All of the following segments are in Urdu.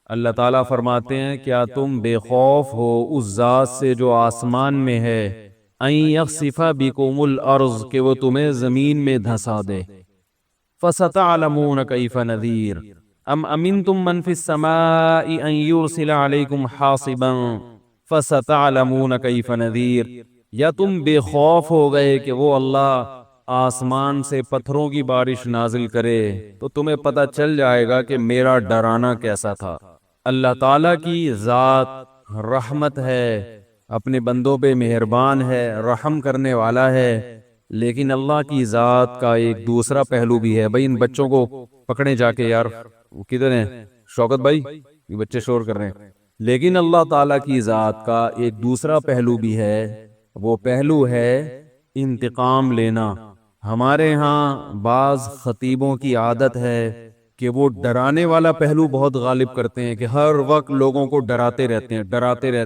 اللہ تعالیٰ فرماتے ہیں کیا تم بے خوف ہو اس ذات سے جو آسمان میں ہے، ان یخسف بکم الارض کہ وہ تمہیں زمین میں دھسا دے، فستعلمون کیف نذیر ام امنتم من فی السماء ان یرسل علیکم حاصبا فستعلمون کیف نذیر، یا تم بے خوف ہو گئے کہ وہ اللہ آسمان سے پتھروں کی بارش نازل کرے تو تمہیں پتہ چل جائے گا کہ میرا ڈرانا کیسا تھا۔ اللہ تعالیٰ کی ذات رحمت ہے، اپنے بندوں پہ مہربان ہے، رحم کرنے والا ہے، لیکن اللہ کی ذات کا ایک دوسرا پہلو بھی ہے۔ بھائی ان بچوں کو پکڑیں جا کے، یار وہ کدھر ہیں شوکت بھائی، یہ بچے شور کر رہے ہیں۔ لیکن اللہ تعالیٰ کی ذات کا ایک دوسرا پہلو بھی ہے، وہ پہلو ہے انتقام لینا۔ ہمارے ہاں بعض خطیبوں کی عادت ہے کہ وہ ڈرانے والا پہلو بہت غالب کرتے ہیں، کہ ہر وقت لوگوں کو ڈراتے رہتے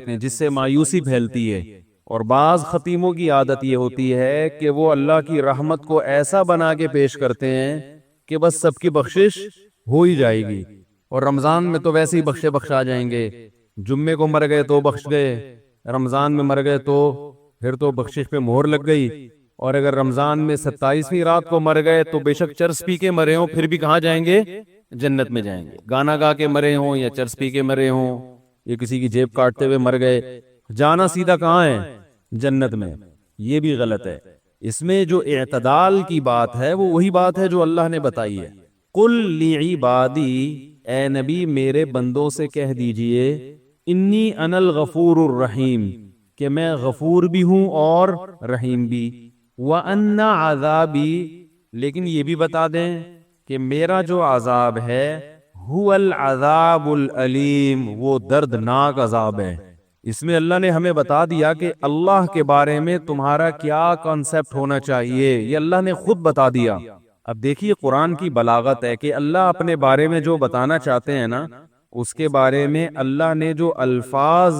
ہیں جس سے مایوسی پھیلتی ہے۔ اور بعض خطیبوں کی عادت یہ ہوتی ہے کہ وہ اللہ کی رحمت کو ایسا بنا کے پیش کرتے ہیں کہ بس سب کی بخشش ہو ہی جائے گی، اور رمضان میں تو ویسے ہی بخشا جائیں گے، جمعے کو مر گئے تو بخش گئے، رمضان میں مر گئے تو پھر تو بخشش پہ مہر لگ گئی، اور اگر رمضان میں 27ویں رات کو مر گئے تو بے شک چرس پی کے مرے ہوں پھر بھی کہاں جائیں گے؟ جنت میں جائیں گے۔ گانا گا کے مرے ہوں یا چرس پی کے مرے ہوں یا کسی کی جیب کاٹتے ہوئے مر گئے، جانا سیدھا کہاں ہے؟ جنت میں۔ یہ بھی غلط ہے۔ اس میں جو اعتدال کی بات ہے وہ وہی بات ہے جو اللہ نے بتائی ہے۔ قل لعبادی، اے نبی میرے بندوں سے کہہ دیجئے، انی انا الغفور الرحیم، کہ میں غفور بھی ہوں اور رحیم بھی، وَأَنَّ عَذَابِي، لیکن یہ بھی بتا دیں کہ میرا جو عذاب ہے هُوَ الْعَذَابُ الْأَلِيمُ، وہ دردناک عذاب ہے۔ اس میں اللہ نے ہمیں بتا دیا کہ اللہ کے بارے میں تمہارا کیا کانسیپٹ ہونا چاہیے، یہ اللہ نے خود بتا دیا۔ اب دیکھیے قرآن کی بلاغت ہے کہ اللہ اپنے بارے میں جو بتانا چاہتے ہیں نا، اس کے بارے میں اللہ نے جو الفاظ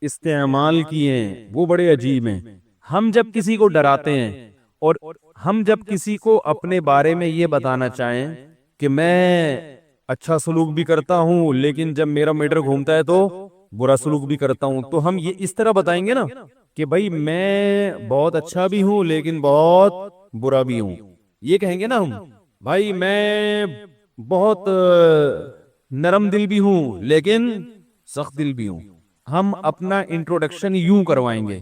استعمال کیے ہیں وہ بڑے عجیب ہیں۔ ہم جب کسی کو ڈراتے ہیں اور ہم جب کسی کو اپنے بارے میں یہ بتانا چاہیں کہ میں اچھا سلوک بھی کرتا ہوں لیکن جب میرا میٹر گھومتا ہے تو برا سلوک بھی کرتا ہوں، تو ہم یہ اس طرح بتائیں گے نا کہ بھائی میں بہت اچھا بھی ہوں لیکن بہت برا بھی ہوں۔ یہ کہیں گے نا ہم، بھائی میں بہت نرم دل بھی ہوں لیکن سخت دل بھی ہوں۔ ہم اپنا انٹروڈکشن یوں کروائیں گے۔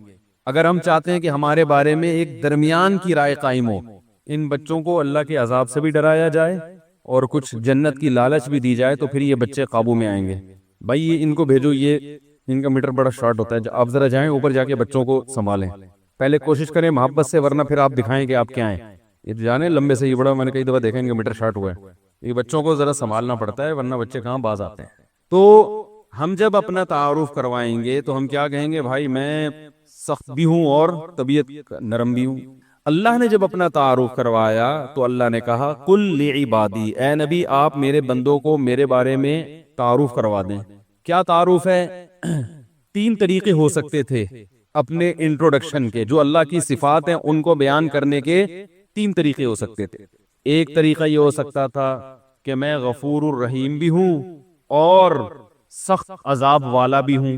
اگر ہم چاہتے ہیں کہ ہمارے بارے میں ایک درمیان کی رائے قائم ہو، ان بچوں کو اللہ کے عذاب سے بھی ڈرایا جائے اور کچھ جنت کی لالچ بھی دی جائے تو پھر یہ بچے قابو میں آئیں گے۔ بھائی یہ ان کو بھیجو، یہ ان کا میٹر بڑا شارٹ ہوتا ہے، آپ ذرا جائیں اوپر جا کے بچوں کو سنبھالیں، پہلے کوشش کریں محبت سے، ورنہ پھر آپ دکھائیں کہ آپ کیا ہیں۔ یہ جانے لمبے سے یہ بڑا، میں نے کئی دفعہ دیکھا ان کا میٹر شارٹ ہوا ہے، یہ بچوں کو ذرا سنبھالنا پڑتا ہے ورنہ بچے کہاں باز آتے ہیں۔ تو ہم جب اپنا تعارف کروائیں گے تو ہم کیا کہیں گے؟ بھائی میں سخت بھی ہوں اور طبیعت نرم بھی ہوں۔ اللہ نے جب اپنا تعارف کروایا تو اللہ نے کہا قل لعبادی، اے نبی آپ میرے بندوں کو میرے بارے میں تعارف کروا دیں۔ کیا تعارف ہے؟ 3 طریقے ہو سکتے تھے اپنے انٹروڈکشن کے، جو اللہ کی صفات ہیں ان کو بیان کرنے کے 3 طریقے ہو سکتے تھے۔ ایک طریقہ یہ ہو سکتا تھا کہ میں غفور الرحیم بھی ہوں اور سخت عذاب والا بھی ہوں،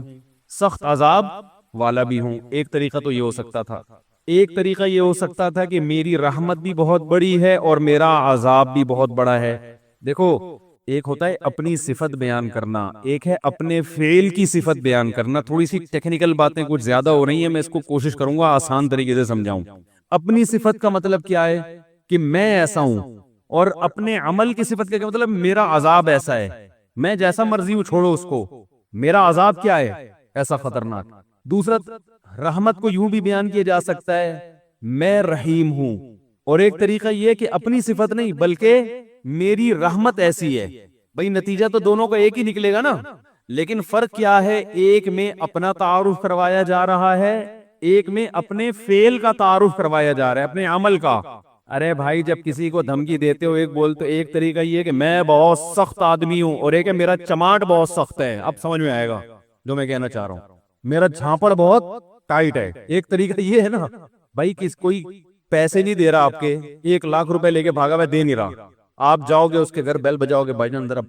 سخت عذاب والا بھی ہوں۔ ایک طریقہ تو یہ ہو سکتا تھا۔ ایک طریقہ یہ ہو سکتا تھا کہ میری رحمت بھی بہت بڑی ہے اور میرا عذاب بھی بہت بڑا ہے۔ دیکھو ایک ہوتا ہے اپنی صفت بیان کرنا، ایک ہے اپنے فعل کی صفت بیان کرنا۔ تھوڑی سی ٹیکنیکل باتیں کچھ زیادہ ہو رہی ہیں، میں اس کو کوشش کروں گا آسان طریقے سے سمجھاؤں۔ اپنی صفت کا مطلب کیا ہے کہ میں ایسا ہوں، اور اپنے عمل کی صفت کا کیا مطلب؟ میرا عذاب ایسا ہے، میں جیسا مرضی ہوں چھوڑو اس کو، میرا عذاب کیا ہے؟ ایسا خطرناک۔ دوسرا رحمت کو یوں بھی بیان کیا جا سکتا ہے میں رحیم ہوں، اور ایک طریقہ یہ کہ اپنی صفت نہیں بلکہ میری رحمت ایسی ہے۔ بھئی نتیجہ تو دونوں کا ایک ہی نکلے گا نا، لیکن فرق کیا ہے؟ ایک میں اپنا تعارف کروایا جا رہا ہے، ایک میں اپنے فعل کا تعارف کروایا جا رہا ہے، اپنے عمل کا۔ ارے بھائی جب کسی کو دھمکی دیتے ہو ایک بولتے، ایک طریقہ یہ کہ میں بہت سخت آدمی ہوں، اور ایک ہے میرا چماٹ بہت سخت ہے۔ اب سمجھ میں آئے گا جو میں کہنا چاہ رہا ہوں، میرا جھانپڑ بہت ٹائٹ ہے۔ ایک طریقہ یہ ہے نا، بھائی کوئی پیسے نہیں دے رہا آپ کے، 1 لاکھ روپے لے کے بھاگا، میں دے نہیں رہا، آپ جاؤ گے اس کے گھر، بیل بجاؤ گے، بھائی جان ذرا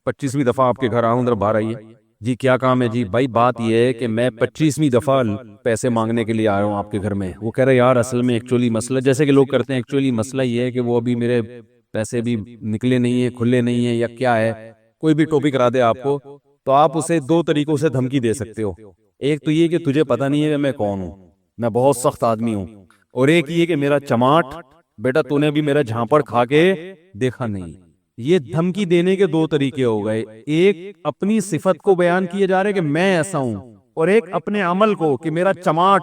25ویں دفعہ آپ کے گھر آؤں، ذرا باہر آئیے، جی کیا کام ہے جی؟ بھائی بات یہ ہے کہ میں 25ویں دفعہ پیسے مانگنے کے لیے آیا ہوں آپ کے گھر میں۔ وہ کہہ رہے یار اصل میں ایکچولی مسئلہ، جیسے کہ لوگ کرتے ہیں، ایکچولی مسئلہ یہ ہے کہ وہ ابھی میرے پیسے بھی نکلے نہیں ہیں، کھلے نہیں ہیں، یا کیا ہے، کوئی بھی ٹاپک کرا دے آپ کو، تو آپ اسے دو طریقوں سے دھمکی دے سکتے ہو۔ ایک تو یہ کہ تجھے پتہ نہیں ہے کہ میں کون ہوں، میں بہت سخت آدمی ہوں، اور ایک یہ کہ میرا چماٹ، بیٹا تو نے بھی میرا جھانپڑ کھا کے دیکھا نہیں۔ یہ دھمکی دینے کے دو طریقے ہو گئے، ایک اپنی صفت کو بیان کیے جا رہے کہ میں ایسا ہوں، اور ایک اپنے عمل کو کہ میرا چماٹ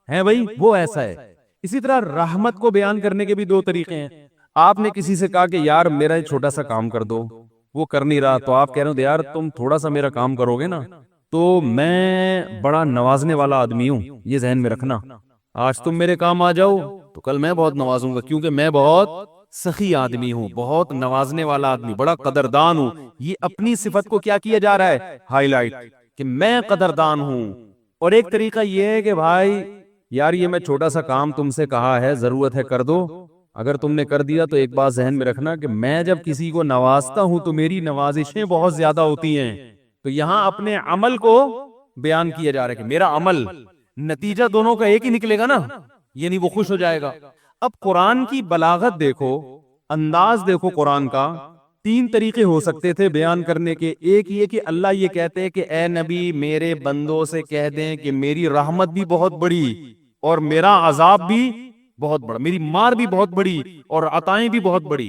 ہے بھائی وہ ایسا ہے۔ اسی طرح رحمت کو بیان کرنے کے بھی دو طریقے ہیں۔ آپ نے کسی سے کہا کہ یار میرا چھوٹا سا کام کر دو، وہ کر نہیں رہا، تو آپ کہہ رہے ہو یار تم تھوڑا سا میرا کام کرو گے نا تو میں بڑا نوازنے والا آدمی ہوں، یہ ذہن میں رکھنا، آج تم میرے کام آ جاؤ تو کل میں بہت نوازوں گا، کیونکہ میں بہت سخی آدمی ہوں، بہت نوازنے والا آدمی، بڑا قدردان ہوں۔ یہ اپنی صفت کو کیا کیا جا رہا ہے؟ ہائی لائٹ، کہ میں قدردان ہوں۔ اور ایک طریقہ یہ ہے کہ بھائی یار یہ میں چھوٹا سا کام تم سے کہا ہے، ضرورت ہے کر دو، اگر تم نے کر دیا تو ایک بات ذہن میں رکھنا کہ میں جب کسی کو نوازتا ہوں تو میری نوازشیں بہت زیادہ ہوتی ہیں۔ تو یہاں اپنے عمل کو بیان کیا جا رہا ہے کہ میرا عمل، نتیجہ دونوں کا ایک ہی نکلے گا نا، یعنی وہ خوش ہو جائے گا۔ اب قرآن کی بلاغت دیکھو، انداز دیکھو قرآن کا، تین طریقے ہو سکتے تھے بیان کرنے کے۔ ایک یہ کہ اللہ یہ کہتے ہیں کہ اے نبی میرے بندوں سے کہہ دیں کہ میری رحمت بھی بہت بڑی اور میرا عذاب بھی بہت بڑا، میری مار بھی بہت بڑی اور عطائیں بھی بہت بڑی۔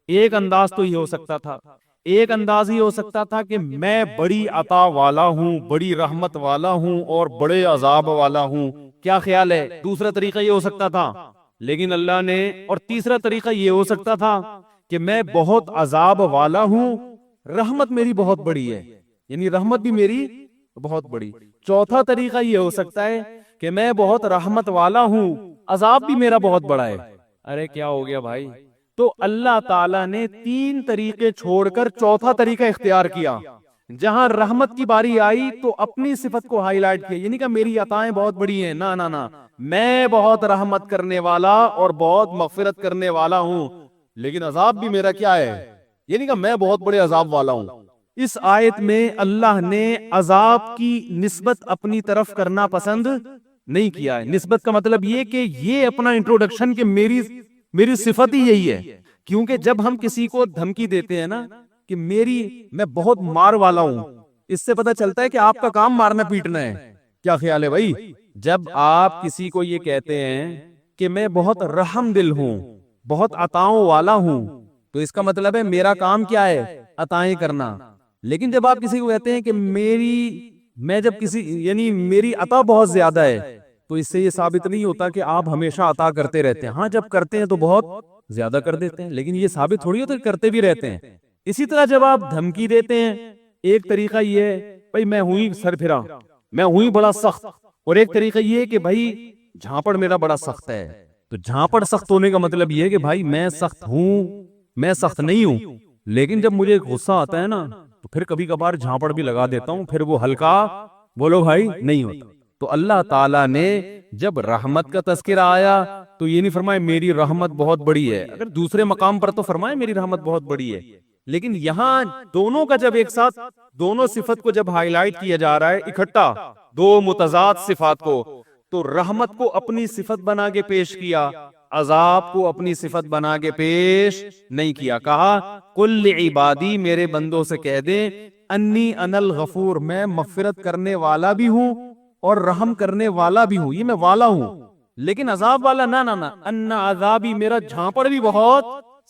ایک انداز تو یہ ہو سکتا تھا۔ ایک انداز یہ ہو سکتا تھا کہ میں بڑی عطا والا ہوں، بڑی رحمت والا ہوں اور بڑے عذاب والا ہوں، کیا خیال ہے؟ دوسرا طریقہ یہ ہو سکتا تھا، لیکن اللہ نے، اور تیسرا طریقہ یہ ہو سکتا تھا کہ میں بہت عذاب والا ہوں، رحمت میری بہت بڑی ہے، یعنی رحمت بھی میری بہت بڑی۔ چوتھا طریقہ یہ ہو سکتا ہے کہ میں بہت رحمت والا ہوں، عذاب بھی میرا بہت بڑا ہے۔ ارے کیا ہو گیا بھائی؟ تو اللہ تعالیٰ نے تین طریقے چھوڑ کر چوتھا طریقہ اختیار کیا۔ جہاں رحمت کی باری آئی تو اپنی صفت کو ہائی لائٹ کیا، یعنی کہ میری عطائیں بہت بڑی ہیں، نہ نہ نہ، میں بہت رحمت کرنے والا اور بہت مغفرت کرنے والا ہوں، لیکن عذاب بھی میرا کیا ہے، یعنی کہ میں بہت بڑے عذاب والا ہوں۔ اس آیت میں اللہ نے عذاب کی نسبت اپنی طرف کرنا پسند نہیں کیا ہے۔ نسبت کا مطلب یہ کہ یہ اپنا انٹروڈکشن کہ میری صفت ہی یہی ہے، کیونکہ جب ہم کسی کو دھمکی دیتے ہیں نا کہ میں بہت مار والا ہوں، اس سے پتہ چلتا ہے کہ آپ کا کام مارنا پیٹنا ہے، کیا خیال ہے بھائی؟ جب آپ کسی کو یہ کہتے ہیں کہ میں بہت رحم دل ہوں، بہت عطاؤں والا ہوں، تو اس کا مطلب ہے میرا کام کیا ہے؟ عطائیں کرنا۔ لیکن جب آپ کسی کو کہتے ہیں کہ یعنی میری عطا بہت زیادہ ہے، تو اس سے یہ ثابت نہیں ہوتا کہ آپ ہمیشہ عطا کرتے رہتے ہیں، ہاں جب کرتے ہیں تو بہت زیادہ کر دیتے ہیں، لیکن یہ ثابت تھوڑی ہوتا ہے کرتے بھی رہتے ہیں۔ اسی طرح جب آپ دھمکی دیتے ہیں، ایک طریقہ یہ ہے بھائی میں ہوئی سر پھرا، میں ہوئی بڑا سخت، اور ایک طریقہ یہ ہے کہ بھائی جھانپڑ میرا بڑا سخت ہے۔ تو جھانپڑ سخت ہونے کا مطلب یہ ہے کہ بھائی میں سخت ہوں، میں سخت نہیں ہوں، لیکن جب مجھے غصہ آتا ہے نا تو پھر کبھی کبھار جھانپڑ بھی لگا دیتا ہوں، پھر وہ ہلکا بولو بھائی نہیں ہوتا۔ تو اللہ تعالیٰ نے جب رحمت کا تذکرہ آیا تو یہ نہیں فرمایا میری رحمت بہت بڑی ہے، اگر دوسرے مقام پر تو فرمایا میری رحمت بہت بڑی ہے، لیکن یہاں دونوں کا جب ایک ساتھ دونوں صفت کو جب ہائی لائٹ کیا جا رہا ہے اکٹھا، دو متضاد صفات کو، تو رحمت کو اپنی صفت بنا کے پیش کیا، عذاب کو اپنی صفت بنا کے پیش نہیں کیا۔ کہا قل عبادی میرے بندوں سے کہہ دیں انی انا الغفور، میں مغفرت کرنے والا بھی ہوں اور رحم کرنے والا بھی ہوں، یہ میں والا ہوں، لیکن عذاب والا نہ نہ نہ، ان عذابی میرا جھانپڑ بھی بہت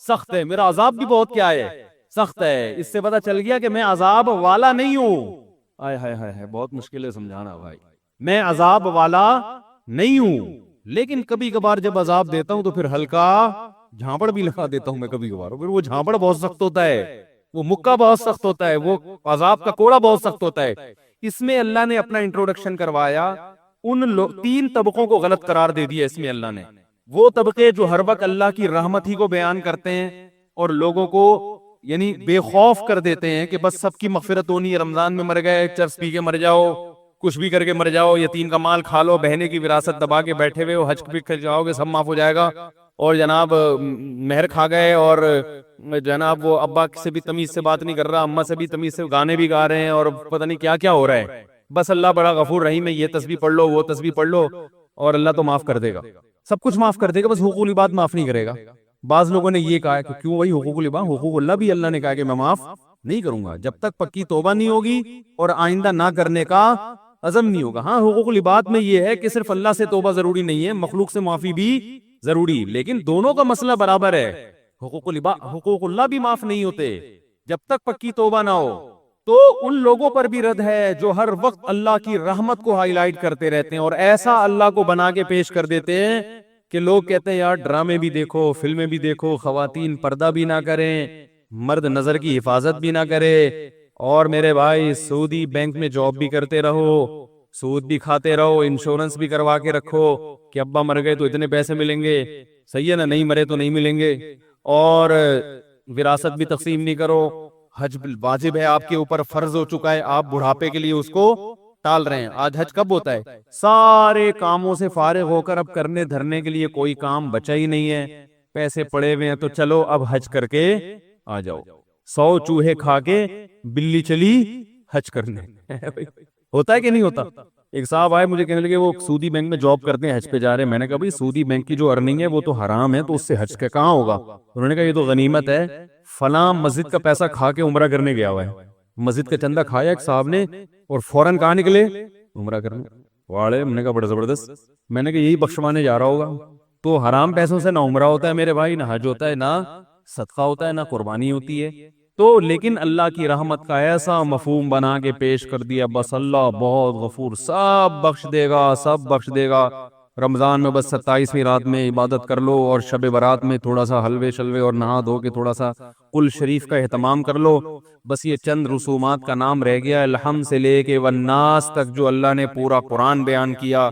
سخت ہے، میرا عذاب بھی بہت کیا ہے، سخت ہے۔ اس سے پتہ چل گیا کہ میں عذاب والا نہیں ہوں۔ آئے ہائے ہائے، بہت مشکل ہے سمجھانا بھائی، میں عذاب والا نہیں ہوں، لیکن کبھی کبھار جب عذاب دیتا ہوں تو پھر ہلکا جھانپڑ بھی لگا دیتا ہوں میں کبھی کبھار، پھر وہ جھانپڑ بہت سخت ہوتا ہے، وہ مکہ بہت سخت ہوتا ہے، وہ عذاب کا کوڑا بہت سخت ہوتا ہے۔ اس میں اللہ نے اپنا انٹروڈکشن کروایا، تین طبقوں کو غلط قرار دے دیا اس میں اللہ نے، وہ طبقے جو ہر وقت اللہ کی رحمت ہی کو بیان کرتے ہیں اور لوگوں کو یعنی بے خوف کر دیتے ہیں کہ بس سب کی مغفرت ہونی ہے، رمضان میں مر گئے چرس پی کے مر جاؤ، کچھ بھی کر کے مر جاؤ، یتیم کا مال کھا لو، بہنے کی وراثت دبا کے بیٹھے ہوئے ہو، حج بھی کر جاؤ گے سب معاف ہو جائے گا، اور جناب مہر کھا گئے، اور جناب وہ ابا سے بھی تمیز سے بات نہیں کر رہا، اماں سے بھی تمیز سے گانے بھی گا رہے ہیں، اور پتہ نہیں کیا کیا ہو رہا ہے. بس اللہ بڑا غفور رحیم ہے، یہ تسبیح پڑھ لو وہ تسبیح پڑھ لو اور اللہ تو معاف کر دے گا، سب کچھ معاف کر دے گا، بس حقوق العباد معاف نہیں کرے گا. بعض لوگوں نے یہ کہا کہ کیوں بھائی حقوق العباد، حقوق اللہ بھی اللہ نے کہا کہ میں معاف نہیں کروں گا جب تک پکی توبہ نہیں ہوگی اور آئندہ نہ کرنے کا عزم نہیں ہوگا. ہاں حقوق العباد میں یہ ہے کہ صرف اللہ سے توبہ ضروری نہیں ہے، مخلوق سے معافی بھی ضروری، لیکن دونوں کا مسئلہ برابر ہے. حقوق اللہ بھی معاف نہیں ہوتے جب تک پکی توبہ نہ ہو. تو ان لوگوں پر بھی رد ہے جو ہر وقت اللہ کی رحمت کو ہائی لائٹ کرتے رہتے ہیں اور ایسا اللہ کو بنا کے پیش کر دیتے ہیں کہ لوگ کہتے ہیں یار ڈرامے بھی دیکھو، فلمیں بھی دیکھو، خواتین پردہ بھی نہ کریں، مرد نظر کی حفاظت بھی نہ کرے، اور میرے بھائی سعودی بینک میں جاب بھی کرتے رہو، سود بھی کھاتے رہو، انشورنس بھی کروا کے رکھو کہ ابا مر گئے تو اتنے پیسے ملیں گے، صحیح ہے نا، نہیں مرے تو نہیں ملیں گے، اور وراثت بھی تقسیم نہیں کرو. حج واجب ہے آپ کے اوپر، فرض ہو چکا ہے، آپ بڑھاپے کے لیے اس کو ٹال رہے ہیں. آج حج کب ہوتا ہے؟ سارے کاموں سے فارغ ہو کر اب کرنے دھرنے کے لیے کوئی کام بچا ہی نہیں ہے، پیسے پڑے ہوئے ہیں تو چلو اب حج کر کے آ جاؤ. 100 چوہے کھا کے بلی چلی حج کرنے. ہوتا ہے کہ نہیں ہوتا؟ ایک صاحب آئے مجھے کہنے لگے وہ سعودی بینک میں جاب کرتے ہیں، حج پہ جا رہے ہیں. میں نے کہا بھائی سعودی بینک کی جو ارننگ ہے وہ تو حرام ہے، تو اس سے حج کا کہاں ہوگا؟ انہوں نے کہا یہ تو غنیمت ہے، فلاں مسجد کا پیسہ کھا کے عمرہ کرنے گیا ہوا ہے. مسجد کا چندہ کھایا ایک صاحب نے اور فوراً کہاں نکلے؟ عمرہ کرنے. واڑے میں نے کہا بڑا زبردست. میں نے کہا یہی بخشوانے جا رہا ہوگا. تو حرام پیسوں سے نہ عمرہ ہوتا ہے میرے بھائی، نہ حج ہوتا ہے، نہ صدقہ ہوتا ہے، نہ قربانی ہوتی ہے. تو لیکن اللہ کی رحمت کا ایسا مفہوم بنا کے پیش کر دیا، بس اللہ بہت غفور، سب بخش دے گا، سب بخش دے گا. رمضان میں بس 27ویں رات میں عبادت کر لو، اور شب برات میں تھوڑا سا حلوے شلوے اور نہا دھو کے تھوڑا سا قل شریف کا اہتمام کر لو. بس یہ چند رسومات کا نام رہ گیا، الحم سے لے کے والناس تک جو اللہ نے پورا قرآن بیان کیا.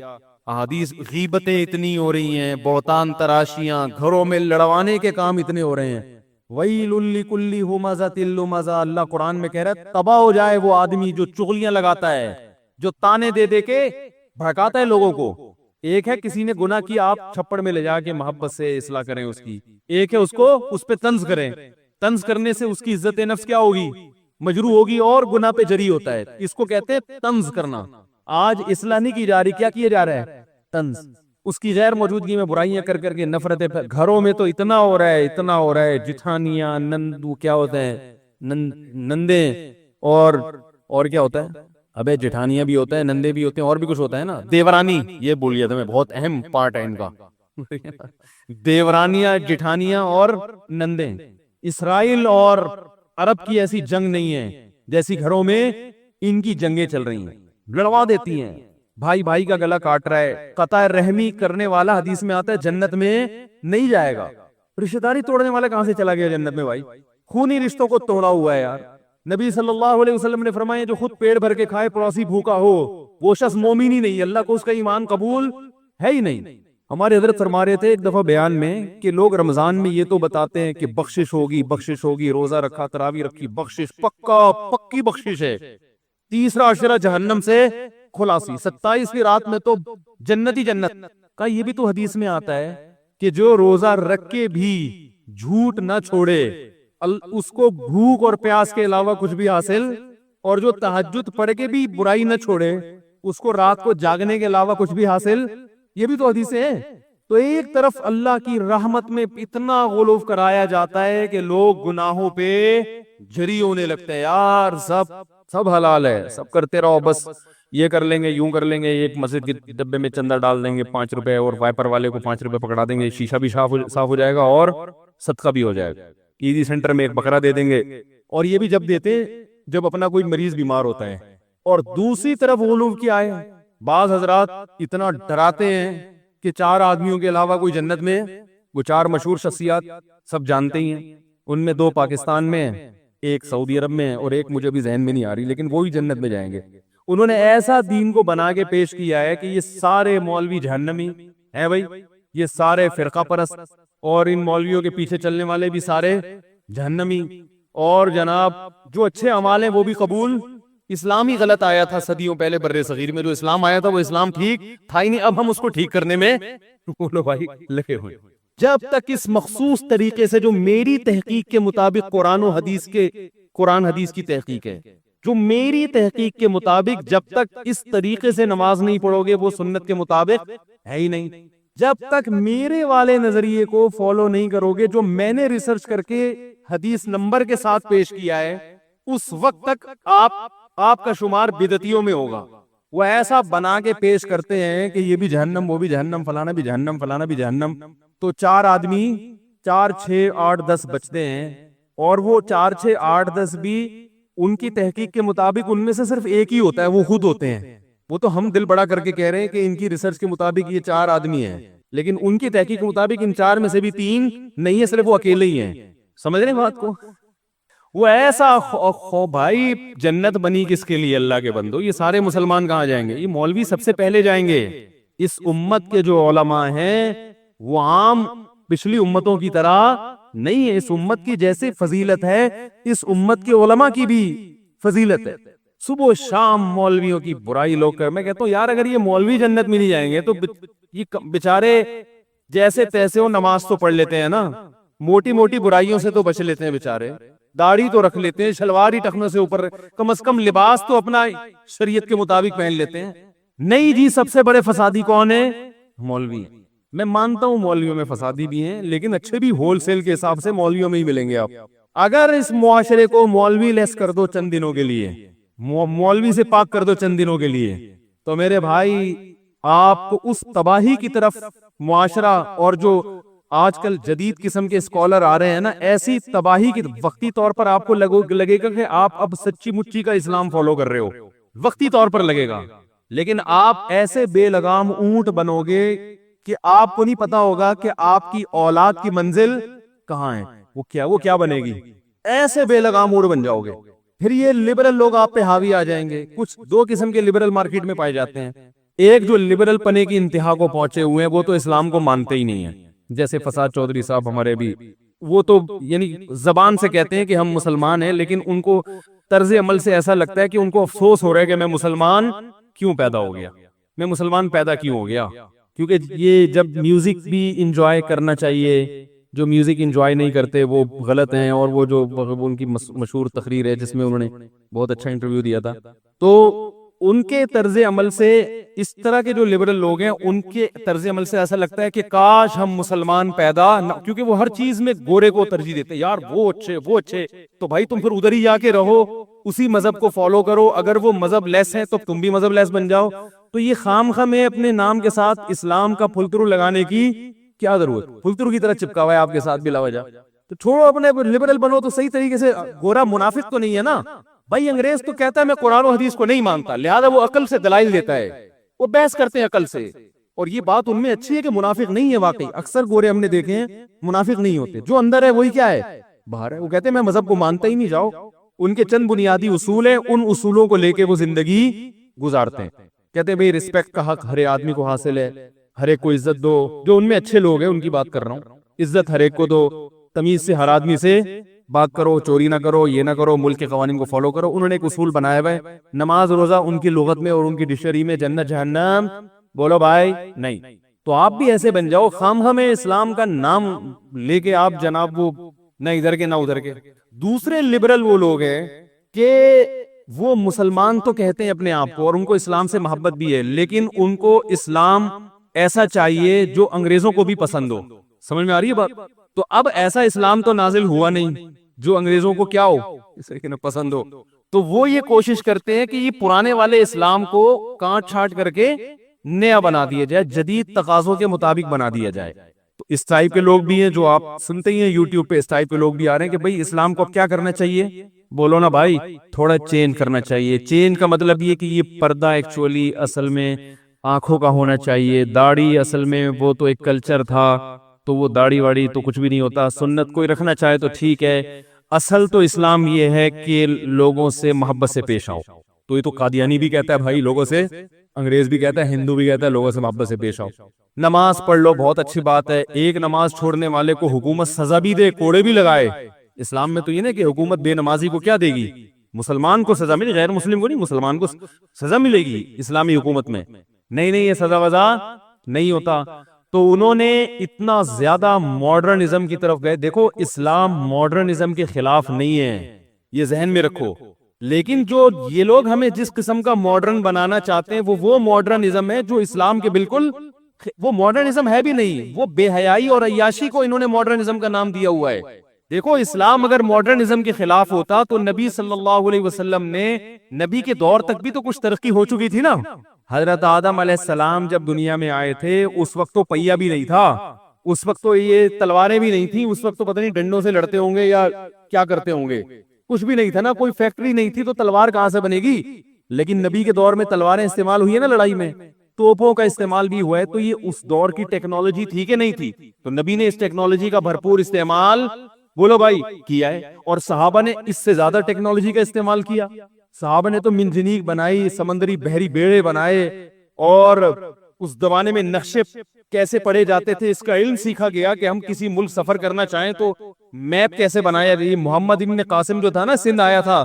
احادیث، غیبتیں اتنی ہو رہی ہیں، بہتان تراشیاں، گھروں میں لڑوانے کے کام اتنے ہو رہے ہیں. وَيْلٌ لِكُلِّ ہُمَزَةٍ لُمَزَةٍ، اللہ قرآن میں کہہ رہا ہے تباہ ہو جائے وہ آدمی جو چغلیاں لگاتا ہے، جو تانے دے دے کے بھڑکاتا ہے لوگوں کو. ایک ہے کسی نے گناہ کیا، آپ چھپڑ میں لے جا کے محبت سے اصلاح کریں اس کی، ایک ہے اس کو اس پہ طنز کریں. طنز کرنے سے اس کی عزت نفس کیا ہوگی؟ مجروح ہوگی اور گناہ پہ جری ہوتا ہے. اس کو کہتے ہیں طنز کرنا. آج اصلاح نہیں کی جا رہی، کیا کیا جا رہا ہے؟ طنز. اس کی غیر موجودگی میں برائیاں کر کر کے نفرتیں. گھروں میں تو اتنا ہو رہا ہے، اتنا ہو رہا ہے، جٹھانیاں، نندو کیا ہوتے ہیں، نندے، اور کیا ہوتا ہے؟ ابے جٹھانیاں بھی ہوتا ہے، نندے بھی ہوتے ہیں، اور بھی کچھ ہوتا ہے نا، دیورانی. یہ بولیے تمہیں، بہت اہم پارٹ ہے ان کا. دیورانیاں، جٹھانیاں اور نندے. اسرائیل اور عرب کی ایسی جنگ نہیں ہے جیسی گھروں میں ان کی جنگیں چل رہی ہیں، لڑوا دیتی ہیں. بھائی بھائی کا گلا کاٹ رہا ہے. قطع رحمی کرنے والا حدیث میں آتا ہے جنت میں نہیں جائے گا. رشتہ داری توڑنے والا کہاں سے چلا گیا جنت میں بھائی؟ خونی رشتوں کو توڑا ہوا ہے یار. نبی صلی اللہ علیہ وسلم نے فرمایا جو خود پیٹ بھر کے کھائے پڑوسی بھوکا ہو وہ شخص مومن ہی نہیں، اللہ کو اس کا ایمان قبول ہے ہی نہیں. ہمارے حضرت فرما رہے تھے ایک دفعہ بیان میں کہ لوگ رمضان میں یہ تو بتاتے ہیں کہ بخشش ہوگی، بخشش ہوگی، روزہ رکھا، تراویح رکھی، بخشش پکی بخشش ہے. تیسرا عشرہ جہنم سے خلاصی، 27ویں رات میں تو جنت ہی جنت کا. یہ بھی تو حدیث میں آتا ہے کہ جو روزہ رکھ کے بھی جھوٹ نہ چھوڑے اس کو بھوک اور پیاس کے علاوہ کچھ بھی حاصل، اور جو تہجد پڑھ کے بھی برائی نہ چھوڑے اس کو رات کو جاگنے کے علاوہ کچھ بھی حاصل. یہ بھی تو حدیثیں ہیں. تو ایک طرف اللہ کی رحمت میں اتنا غلو کرایا جاتا ہے کہ لوگ گناہوں پہ جری ہونے لگتے ہیں. یار سب حلال ہے، سب کرتے رہو، بس یہ کر لیں گے، یوں کر لیں گے، ایک مسجد کے ڈبے میں چندہ ڈال دیں گے 5 روپے، اور وائپر والے کو 5 روپے پکڑا دیں گے، شیشہ بھی صاف ہو جائے گا اور صدقہ بھی ہو جائے گا. ایزی سینٹر میں ایک بکرا دے دیں گے، اور یہ بھی جب دیتے جب اپنا کوئی مریض بیمار ہوتا ہے. اور دوسری طرف غلو کیا ہے، بعض حضرات اتنا ڈراتے ہیں کہ 4 آدمیوں کے علاوہ کوئی جنت میں، وہ 4 مشہور شخصیات سب جانتے ہی ہیں، ان میں 2 پاکستان میں ہیں، ایک سعودی عرب میں ہے، اور ایک مجھے بھی ذہن میں نہیں آ رہی، لیکن وہی جنت میں جائیں گے. انہوں نے ایسا دین کو بنا کے پیش کیا ہے کہ یہ سارے مولوی جہنمی ہیں بھائی، یہ سارے فرقہ پرست، اور ان مولویوں کے پیچھے چلنے والے بھی سارے جہنمی. اور جناب جو اچھے اعمال ہیں وہ بھی قبول. اسلام ہی غلط آیا تھا صدیوں پہلے برِ صغیر میں، جو اسلام آیا تھا وہ اسلام ٹھیک تھا ہی نہیں. اب ہم اس کو ٹھیک کرنے میں بولو بھائی لگے ہوئے. جب تک اس مخصوص طریقے سے جو میری تحقیق کے مطابق قرآن حدیث کی تحقیق ہے، جو میری تحقیق کے مطابق جب تک اس طریقے سے نماز نہیں پڑھو گے وہ سنت کے مطابق ہے ہی نہیں. جب تک میرے والے نظریے کو فالو نہیں کرو گے جو میں نے ریسرچ کر کے حدیث نمبر کے ساتھ پیش کیا ہے، اس وقت تک آپ کا شمار بدعتیوں میں ہوگا. وہ ایسا بنا کے پیش کرتے ہیں کہ یہ بھی جہنم، وہ بھی جہنم، فلانا بھی جہنم، فلانا بھی جہنم. تو 4 آدمی 4 6 8 10 بچتے ہیں، اور وہ 4 6 8 10 بھی ان کی تحقیق کے مطابق ان میں سے صرف ایک ہی ہوتا ہے، وہ خود ہوتے ہیں. وہ تو ہم دل بڑا کر کے کہہ رہے ہیں کہ ان کی ریسرچ کے مطابق یہ 4 آدمی ہیں، لیکن ان کی تحقیق کے مطابق ان 4 میں سے بھی 3 نہیں ہے، صرف وہ اکیلے ہی ہیں. سمجھ رہے ہیں بات کو؟ وہ ایسا بھائی جنت بنی کس کے لیے اللہ کے بندو؟ یہ سارے مسلمان کہاں جائیں گے؟ یہ مولوی سب سے پہلے جائیں گے. اس امت کے جو علماء ہیں وہ عام پچھلی امتوں کی طرح نہیں ہے. اس امت کی جیسے فضیلت ہے اس امت کے علماء کی بھی فضیلت ہے. صبح و شام مولویوں کی برائی لوگ کر، میں کہتا ہوں یار اگر یہ مولوی جنت میں نہیں جائیں گے تو یہ بیچارے جیسے تیسے وہ نماز تو پڑھ لیتے ہیں نا، موٹی موٹی برائیوں سے تو بچ لیتے ہیں بیچارے، داڑھی تو رکھ لیتے ہیں، شلوار ہی ٹخنوں سے اوپر، کم از کم لباس تو اپنا شریعت کے مطابق پہن لیتے ہیں. نہیں جی، سب سے بڑے فسادی کون ہیں؟ مولوی. میں مانتا ہوں مولویوں میں فسادی بھی ہیں، لیکن اچھے بھی ہول سیل کے حساب سے مولویوں میں ہی ملیں گے آپ. اگر اس معاشرے کو مولوی لیس کر دو چند دنوں کے لیے، مولوی سے پاک کر دو چند دنوں کے لیے، تو میرے بھائی آپ کو اس تباہی کی طرف معاشرہ اور جو آج کل جدید قسم کے اسکالر آ رہے ہیں نا، ایسی تباہی کی وقتی طور پر آپ کو لگے گا کہ آپ اب سچی مچی کا اسلام فالو کر رہے ہو، وقتی طور پر لگے گا. لیکن آپ ایسے بے لگام اونٹ بنو گے کہ آپ کو نہیں پتا ہوگا کہ آپ کی اولاد کی منزل کہاں ہے، وہ کیا بنے گی. ایسے بے لگام اونٹ بن جاؤ گے. پھر یہ لبرل لوگ آپ پہ حاوی آ جائیں گے. کچھ 2 قسم کے لبرل مارکیٹ میں پائے جاتے ہیں. ایک جو لبرل پنے کی انتہا کو پہنچے ہوئے ہیں، وہ تو اسلام کو مانتے ہی نہیں ہیں، جیسے فساد چودھری صاحب ہمارے بھی. وہ تو یعنی زبان سے کہتے ہیں کہ ہم مسلمان ہیں، لیکن ان کو طرز عمل سے ایسا لگتا ہے کہ ان کو افسوس ہو رہا ہے کہ میں مسلمان کیوں پیدا ہو گیا، میں مسلمان پیدا کیوں ہو گیا. کیونکہ یہ جب میوزک بھی انجوائے کرنا چاہیے، جو میوزک انجوائے نہیں کرتے وہ غلط ہیں. اور وہ جو ان کی مشہور تقریر ہے جس میں انہوں نے بہت اچھا انٹرویو دیا تھا، تو ان کے طرز عمل سے اس طرح کے جو لبرل لوگ ہیں ان کے طرز عمل سے ایسا لگتا ہے کہ کاش ہم مسلمان پیدا نہ، کیونکہ وہ ہر چیز میں گورے کو ترجیح دیتے ہیں. یار وہ اچھے، تو بھائی تم پھر ادھر ہی جا کے رہو، اسی مذہب کو فالو کرو. اگر وہ مذہب لیس ہے تو تم بھی مذہب لیس بن جاؤ. تو یہ خام میں اپنے نام کے ساتھ اسلام کا پھلترو لگانے کی کیا ضرورت؟ پھلترو کی طرح چپکا ہوا ہے آپ کے ساتھ بلا وجہ. تو چھوڑو، اپنے لبرل بنو تو صحیح طریقے سے. گورا منافق تو نہیں ہے نا بھائی. انگریز تو کہتا ہے میں قرآن و حدیث کو نہیں مانتا، لہذا وہ عقل سے دلائل دیتا ہے، وہ بحث کرتے ہیں عقل سے. اور یہ بات ان میں اچھی ہے کہ منافق نہیں ہے. واقعی اکثر گورے ہم نے دیکھے ہیں منافق نہیں ہوتے، جو اندر ہے وہی کیا ہے، باہر ہے. وہ کہتے ہیں میں مذہب کو مانتا ہی نہیں. جاؤ، ان کے چند بنیادی اصول ہیں، ان اصولوں کو لے کے وہ زندگی گزارتے ہیں. کہتے ہیں بھئی رسپیکٹ کا حق ہر آدمی کو حاصل ہے، ہر ایک کو عزت دو. جو ان میں اچھے لوگ ہیں ان کی بات کر رہا ہوں. عزت ہر ایک کو دو، تمیز سے ہر آدمی سے بات کرو، چوری نہ کرو، یہ نہ کرو، ملک کے قوانین کو فالو کرو. انہوں نے ایک اصول بنایا ہوا ہے. نماز روزہ ان کی لغت میں اور ان کی ڈکشنری میں جنت جہنم بولو بھائی نہیں. تو آپ بھی ایسے بن جاؤ، خام میں اسلام کا نام لے کے آپ جناب وہ نہ ادھر کے نہ ادھر کے. دوسرے لبرل وہ لوگ ہیں کہ وہ مسلمان تو کہتے ہیں اپنے آپ کو اور ان کو اسلام سے محبت بھی ہے، لیکن ان کو اسلام ایسا چاہیے جو انگریزوں کو بھی پسند ہو. سمجھ میں آ رہی ہے بات؟ تو اب ایسا اسلام تو نازل ہوا نہیں جو انگریزوں کو کیا ہو، اس طریقے سے پسند ہو. تو وہ یہ کوشش کرتے ہیں کہ یہ پرانے والے اسلام کو کاٹ چھانٹ کر کے نیا بنا دیا جائے، جدید تقاضوں کے مطابق بنا دیا جائے. تو اس ٹائپ کے لوگ بھی ہیں جو آپ سنتے ہی ہیں یوٹیوب پہ، اس ٹائپ کے لوگ بھی آ رہے ہیں کہ بھئی اسلام کو اب کیا کرنا چاہیے. بولو نا بھائی، تھوڑا چینج کرنا چاہیے. چینج کا مطلب یہ کہ یہ پردہ ایکچولی اصل میں آنکھوں کا ہونا چاہیے. داڑھی اصل میں وہ تو ایک کلچر تھا، تو وہ داڑھی واڑی تو کچھ بھی نہیں ہوتا. سنت کوئی رکھنا چاہے تو ٹھیک ہے، اصل تو اسلام یہ ہے کہ لوگوں سے محبت سے پیش آؤ. تو یہ تو قادیانی بھی کہتا ہے بھائی لوگوں سے، انگریز بھی کہتا ہے، ہندو بھی کہتا ہے لوگوں سے محبت سے پیش آؤ. نماز پڑھ لو، بہت اچھی بات ہے. ایک نماز چھوڑنے والے کو حکومت سزا بھی دے، کوڑے بھی لگائے. اسلام میں تو یہ نہیں کہ حکومت بے نمازی کو کیا دے گی، مسلمان کو سزا ملے، غیر مسلم کو نہیں، مسلمان کو سزا ملے گی اسلامی حکومت میں. نہیں یہ سزا وزا نہیں ہوتا. تو انہوں نے اتنا زیادہ ماڈرنزم کی طرف گئے. دیکھو اسلام ماڈرنزم کے خلاف نہیں ہے, یہ ذہن میں رکھو, لیکن جو یہ لوگ ہمیں جس قسم کا ماڈرن بنانا چاہتے ہیں وہ ماڈرنزم ہے جو اسلام کے بالکل, وہ ماڈرنزم ہے بھی نہیں, وہ بے حیائی اور عیاشی کو انہوں نے ماڈرنزم کا نام دیا ہوا ہے. دیکھو اسلام اگر ماڈرنزم کے خلاف ہوتا تو نبی صلی اللہ علیہ وسلم نے, نبی کے دور تک بھی تو کچھ ترقی ہو چکی تھی نا. حضرت آدم علیہ السلام جب دنیا میں آئے تھے اس وقت تو پہیا بھی نہیں تھا, اس وقت تو یہ تلواریں بھی نہیں تھیں, اس وقت تو پتہ نہیں ڈنڈوں سے لڑتے ہوں گے یا کیا کرتے ہوں گے, کچھ بھی نہیں تھا نا, کوئی فیکٹری نہیں تھی, تو تلوار کہاں سے بنے گی. لیکن نبی کے دور میں تلواریں استعمال ہوئی ہے نا لڑائی میں, توپوں کا استعمال بھی ہوا ہے, تو یہ اس دور کی ٹیکنالوجی تھی کہ نہیں تھی, تو نبی نے اس ٹیکنالوجی کا بھرپور استعمال بولو بھائی کیا ہے, اور صحابہ نے اس سے زیادہ ٹیکنالوجی کا استعمال کیا. صحابہ نے تو منجنیق بنائی, سمندری بحری بیڑے بنائے, اور اس زمانے میں نقشے کیسے پڑے جاتے تھے اس کا علم سیکھا گیا کہ ہم کسی ملک سفر کرنا چاہیں تو میپ کیسے بنایا. محمد ابن قاسم جو تھا نا, سندھ آیا تھا,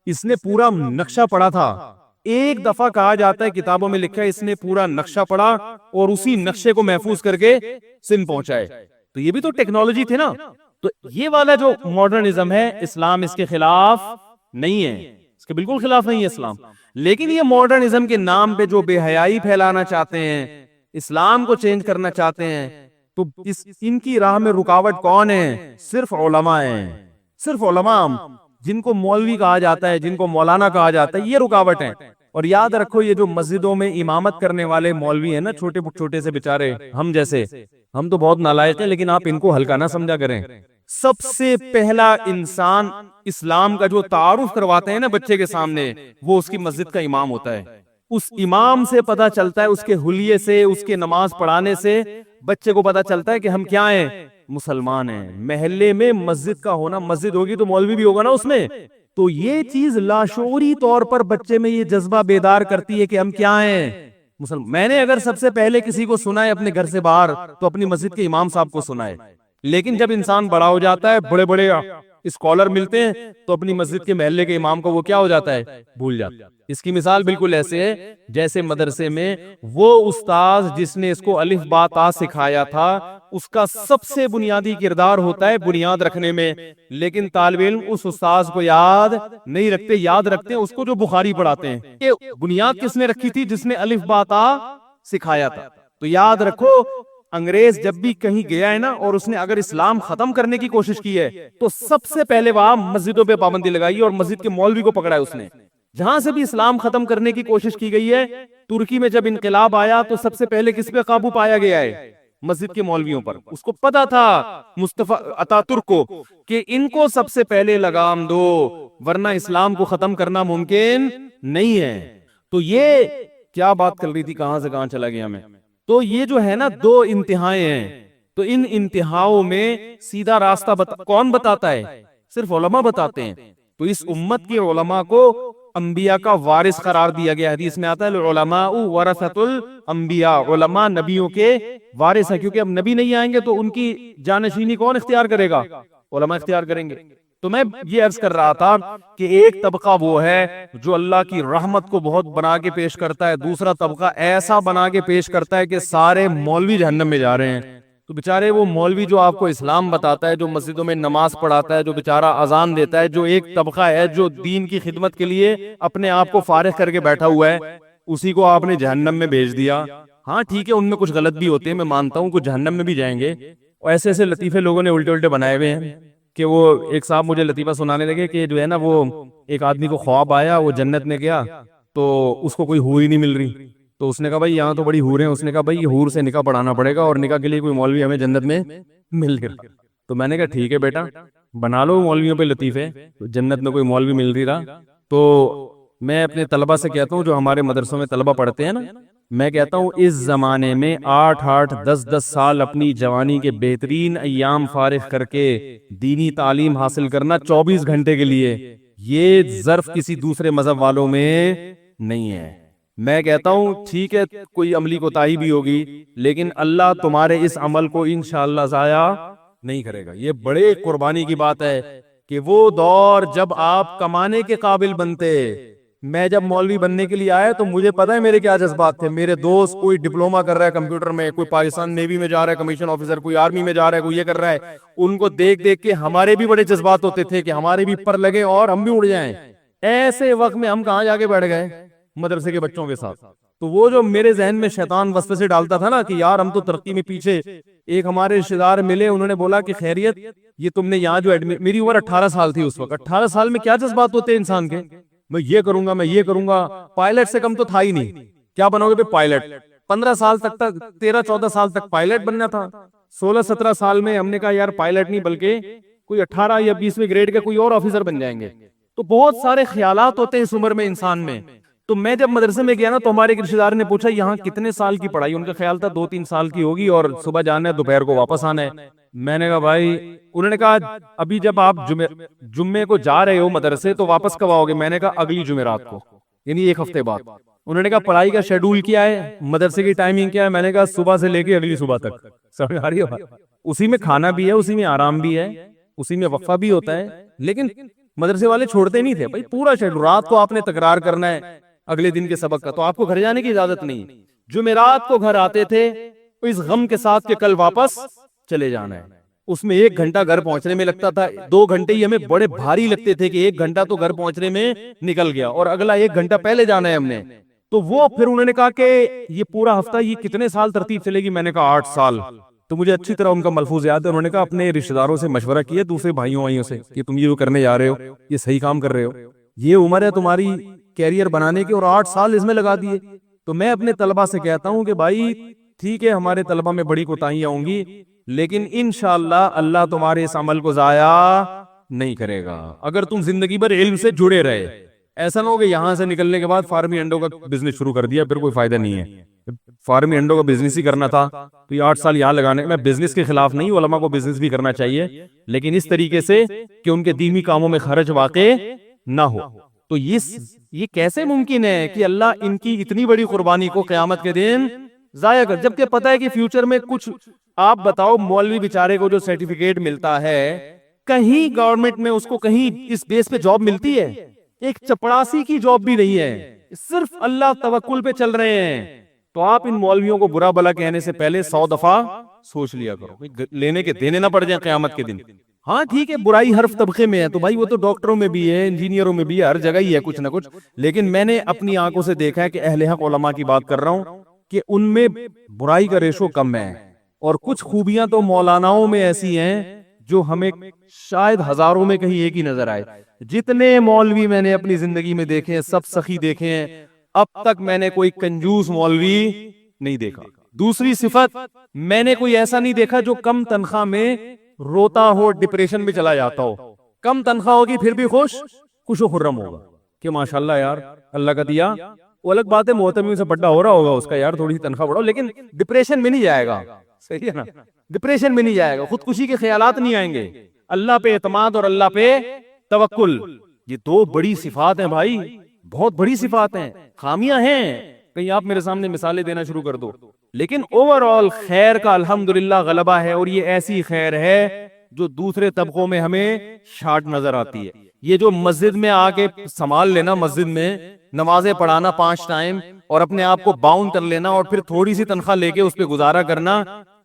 اس نے پورا نقشہ پڑھا تھا. ایک دفعہ کہا جاتا ہے کتابوں میں لکھا ہے اس نے پورا نقشہ پڑھا اور اسی نقشے کو محفوظ کر کے سندھ پہنچائے. تو یہ بھی تو ٹیکنالوجی تھی نا. تو یہ والا جو ماڈرنزم ہے اسلام اس کے خلاف نہیں ہے, اس کے بالکل خلاف نہیں ہے اسلام. لیکن یہ ماڈرنزم کے نام پہ جو بے حیائی پھیلانا چاہتے ہیں, اسلام کو چینج کرنا چاہتے ہیں, تو ان کی راہ میں رکاوٹ کون ہے؟ صرف علماء ہیں, صرف علماء, جن کو مولوی کہا جاتا ہے, جن کو مولانا کہا جاتا ہے, یہ رکاوٹ ہے. اور یاد رکھو یہ جو مسجدوں میں امامت کرنے والے مولوی ہیں نا, چھوٹے چھوٹے سے بےچارے ہم جیسے, ہم تو بہت نالائق ہیں, لیکن آپ ان کو ہلکا نہ سمجھا کریں. سب سے پہلا انسان اسلام کا جو تعارف کرواتے ہیں نا بچے کے سامنے, وہ اس کی مسجد کا امام ہوتا ہے. اس امام سے پتا چلتا ہے, اس کے حلیے سے, اس کے نماز پڑھانے سے بچے کو پتا چلتا ہے کہ ہم کیا ہیں, مسلمان ہیں. محلے میں مسجد کا ہونا, مسجد ہوگی تو مولوی بھی ہوگا نا اس میں, تو یہ چیز لاشعوری طور پر بچے میں یہ جذبہ بیدار کرتی ہے کہ ہم کیا ہیں, مسلمان. میں نے اگر سب سے پہلے کسی کو سنا ہے اپنے گھر سے باہر تو اپنی مسجد کے امام صاحب کو سنا ہے. لیکن جب انسان بڑا ہو جاتا ہے, بڑے بڑے اسکالر ملتے ہیں, تو اپنی مسجد کے محلے کے امام کو وہ کیا ہو جاتا ہے, بھول جاتا ہے. اس کی مثال بالکل ایسے ہے جیسے مدرسے میں وہ استاذ جس نے اس کو الف با تا سکھایا تھا, اس کا سب سے بنیادی کردار ہوتا ہے بنیاد رکھنے میں, لیکن طالب علم اس استاذ کو یاد نہیں رکھتے, یاد رکھتے ہیں اس کو جو بخاری پڑھاتے ہیں. کہ بنیاد کس نے رکھی تھی؟ جس نے الف با تا سکھایا تھا. تو یاد رکھو انگریز جب بھی کہیں گیا ہے نا, اور اس نے اگر اسلام ختم کرنے کی کوشش کی ہے, تو سب سے پہلے وہاں مسجدوں پہ پابندی لگائی اور مسجد کے مولوی کو پکڑا ہے اس نے. جہاں سے بھی اسلام ختم کرنے کی کوشش کی گئی ہے, ترکی میں جب انقلاب آیا تو سب سے پہلے کس پہ قابو پایا گیا ہے؟ مسجد کے مولویوں پر. اس کو پتا تھا مصطفیٰ اتاترک کو کہ ان کو سب سے پہلے لگام دو, ورنہ اسلام کو ختم کرنا ممکن نہیں ہے. تو یہ کیا بات کر رہی تھی, کہاں سے کہاں چلا گیا میں. تو یہ جو ہے نا دو انتہائیں ہیں, تو ان انتہاؤں میں سیدھا راستہ کون بتاتا ہے؟ صرف علماء بتاتے ہیں. تو اس امت کے علماء کو انبیاء کا وارث قرار دیا گیا. حدیث میں آتا ہے العلماء ورثۃ الانبیاء, علماء نبیوں کے وارث ہیں, کیونکہ اب نبی نہیں آئیں گے تو ان کی جانشینی کون اختیار کرے گا؟ علماء اختیار کریں گے. تو میں یہ عرض کر رہا تھا کہ ایک طبقہ وہ ہے جو اللہ کی رحمت کو بہت بنا کے پیش کرتا ہے, دوسرا طبقہ ایسا بنا کے پیش کرتا ہے کہ سارے مولوی جہنم میں جا رہے ہیں. تو بیچارے وہ مولوی جو آپ کو اسلام بتاتا ہے, جو مسجدوں میں نماز پڑھاتا ہے, جو بیچارہ اذان دیتا ہے, جو ایک طبقہ ہے جو دین کی خدمت کے لیے اپنے آپ کو فارغ کر کے بیٹھا ہوا ہے, اسی کو آپ نے جہنم میں بھیج دیا. ہاں ٹھیک ہے, ان میں کچھ غلط بھی ہوتے ہیں, میں مانتا ہوں, کچھ جہنم میں بھی جائیں گے. اور ایسے ایسے لطیفے لوگوں نے الٹے الٹے بنائے ہوئے ہیں کہ وہ ایک صاحب مجھے لطیفہ سنانے لگے کہ جو ہے نا وہ ایک آدمی کو خواب آیا, وہ جنت میں گیا تو اس کو کوئی حور ہی نہیں مل رہی. تو اس نے کہا بھائی یہاں تو بڑی حور ہیں. اس نے کہا بھائی یہ حور سے نکاح پڑھانا پڑے گا, اور نکاح کے لیے کوئی مولوی ہمیں جنت میں مل گیا. تو میں نے کہا ٹھیک ہے بیٹا, بنا لو مولویوں پہ لطیفے. جنت میں کوئی مولوی مل رہی رہا تو میں اپنے طلبہ سے کہتا ہوں جو ہمارے مدرسوں میں طلبہ پڑھتے ہیں نا, میں کہتا ہوں اس زمانے میں 8-8 10-10 سال اپنی جوانی کے بہترین ایام فارغ کر کے دینی تعلیم حاصل کرنا 24 گھنٹے کے لیے, یہ ظرف کسی دوسرے مذہب والوں میں نہیں ہے. میں کہتا ہوں ٹھیک ہے کوئی عملی کوتاہی بھی ہوگی, لیکن اللہ تمہارے اس عمل کو انشاءاللہ ضائع نہیں کرے گا. یہ بڑے قربانی کی بات ہے کہ وہ دور جب آپ کمانے کے قابل بنتے, میں جب مولوی بننے کے لیے آیا تو مجھے پتا ہے میرے کیا جذبات تھے. میرے دوست کوئی ڈپلوما کر رہا ہے کمپیوٹر میں, کوئی پاکستان نیوی میں جا رہا ہے کمیشن آفیسر, کوئی آرمی میں جا رہا ہے, کوئی یہ کر رہا ہے. ان کو دیکھ دیکھ کے ہمارے بھی بڑے جذبات ہوتے تھے کہ ہمارے بھی پر لگے اور ہم بھی اڑ جائیں. ایسے وقت میں ہم کہاں جا کے بیٹھ گئے مدرسے کے بچوں کے ساتھ. تو وہ جو میرے ذہن میں شیطان وسوسے سے ڈالتا تھا نا کہ یار ہم تو ترقی میں پیچھے. ایک ہمارے رشتے دار ملے, انہوں نے بولا کہ خیریت یہ تم نے یہاں جو میری عمر 18 سال تھی اس وقت. 18 سال میں کیا جذبات ہوتے ہیں انسان کے, میں یہ کروں گا, میں یہ کروں گا. پائلٹ سے کم تو تھا ہی نہیں. کیا بنو گے پائلٹ؟ 15 سال تک 13-14 سال تک پائلٹ بننا تھا. 16-17 سال میں ہم نے کہا یار پائلٹ نہیں بلکہ کوئی 18 یا 20ویں گریڈ کے کوئی اور آفیسر بن جائیں گے. تو بہت سارے خیالات ہوتے ہیں اس عمر میں انسان میں. تو میں جب مدرسے میں گیا نا تو ہمارے ایک رشتے دار نے پوچھا یہاں کتنے سال کی پڑھائی؟ ان کا خیال تھا 2-3 سال کی ہوگی اور صبح جانا ہے دوپہر کو واپس آنا ہے. میں نے کہا بھائی, انہوں نے کہا ابھی جب آپ جمعے کو جا رہے ہو مدرسے تو واپس کب آؤ گے؟ میں نے کہا اگلی جمعرات کو, یعنی 1 ہفتے بعد. انہوں نے کہا پڑھائی کا شیڈول کیا ہے, مدرسے کی ٹائمنگ کیا ہے؟ میں نے کہا صبح سے لے کے اگلی صبح تک. سمجھ آ رہی ہے؟ اسی میں کھانا بھی ہے, اسی میں آرام بھی ہے, اسی میں وقفہ بھی ہوتا ہے. لیکن مدرسے والے چھوڑتے نہیں تھے بھائی, پورا شیڈول. رات کو آپ نے تکرار کرنا ہے اگلے دن کے سبق کا, تو آپ کو گھر جانے کی اجازت نہیں. جمعرات کو گھر آتے تھے اس غم کے ساتھ کہ کل واپس چلے جانا ہے. اس میں 1 گھنٹہ گھر پہنچنے میں لگتا تھا, 2 گھنٹے ہی ہمیں بڑے بھاری لگتے تھے کہ 1 گھنٹہ تو گھر پہنچنے میں نکل گیا اور اگلا 1 گھنٹہ پہلے جانا ہے ہم نے. تو وہ پھر انہوں نے کہا کہ یہ پورا ہفتہ یہ کتنے سال ترتیب چلے گی؟ میں نے کہا 8 سال. تو مجھے اچھی طرح ان کا ملفوظ یاد ہے. انہوں نے کہا اپنے رشتے داروں سے مشورہ کیا, دوسرے بھائیوں سے, کہ تم یہ کرنے جا رہے ہو یہ صحیح کام کر رہے ہو, یہ عمر ہے تمہاری کیریئر بنانے کی اور 8 سال اس میں لگا دیے. تو میں اپنے طلبہ سے کہتا ہوں کہ بھائی ٹھیک ہے ہمارے طلبہ میں بڑی کوتاہیاں ہوں گی لیکن انشاءاللہ اللہ تمہارے اس عمل کو ضائع نہیں کرے گا اگر تم زندگی بھر علم سے جڑے رہے. ایسا نہ ہو کہ یہاں سے نکلنے کے بعد فارمی انڈوں کا بزنس شروع کر دیا, پھر کوئی فائدہ نہیں ہے. فارمی انڈوں کا بزنس ہی کرنا تھا تو یہ 8 سال یہاں لگانے. میں بزنس کے خلاف نہیں, علماء کو بزنس بھی کرنا چاہیے لیکن اس طریقے سے کہ ان کے دینی کاموں میں خرچ واقع نہ ہو. تو یہ کیسے ممکن ہے کہ اللہ ان کی اتنی بڑی قربانی کو قیامت کے دن ضائع کر, جبکہ پتہ ہے کہ فیوچر میں کچھ. آپ بتاؤ مولوی بیچارے کو جو سرٹیفکیٹ ملتا ہے کہیں گورنمنٹ میں اس کو کہیں اس بیس پہ جاب ملتی ہے؟ ایک چپڑاسی کی جاب بھی نہیں ہے, صرف اللہ توکل پہ چل رہے ہیں. تو آپ ان مولویوں کو برا بلا کہنے سے پہلے 100 دفعہ سوچ لیا کرو, لینے کے دینے نہ پڑ جائیں قیامت کے دن. ہاں ٹھیک ہے برائی ہر طبقے میں ہے تو بھائی وہ تو ڈاکٹروں میں بھی ہے, انجینئروں میں بھی ہے, ہر جگہ ہی ہے کچھ نہ کچھ. لیکن میں نے اپنی آنکھوں سے دیکھا ہے کہ اہل حق علماء کی بات کر رہا ہوں کہ ان میں برائی کا ریشو کم ہے, اور کچھ خوبیاں تو مولاناؤں میں ایسی ہیں جو ہمیں شاید ہزاروں میں کہیں ایک ہی نظر آئے. جتنے مولوی میں نے اپنی زندگی میں دیکھے ہیں سب سخی دیکھے ہیں, اب تک میں نے کوئی کنجوس مولوی نہیں دیکھا. دوسری صفت, میں نے کوئی ایسا نہیں دیکھا جو کم تنخواہ میں روتا ہو, ڈپریشن میں چلا جاتا ہو. کم تنخواہ ہوگی پھر بھی خوش و خرم ہوگا کہ ماشاءاللہ یار اللہ کا دیا. وہ الگ بات ہے محتمی سے بڑا ہو رہا ہوگا اس کا, یار تھوڑی سی تنخواہ بڑھاؤ, لیکن ڈپریشن میں نہیں جائے گا. صحیح ہے نا, ڈپریشن میں نہیں جائے گا, خودکشی کے خیالات نہیں آئیں گے. اللہ پہ اعتماد اور اللہ پہ توکل, یہ 2 بڑی صفات ہیں بھائی, بہت بڑی صفات ہیں. خامیاں ہیں کہیں آپ میرے سامنے مثالیں دینا شروع کر دو, لیکن اوورآل خیر کا الحمدللہ غلبہ ہے, اور یہ ایسی خیر ہے جو دوسرے طبقوں میں ہمیں شارٹ نظر آتی ہے. یہ جو مسجد میں آ کے سنبھال لینا, مسجد میں نمازیں پڑھانا 5 ٹائم اور اپنے آپ کو باؤنڈ کر لینا اور پھر تھوڑی سی تنخواہ لے کے اس پہ گزارا کرنا,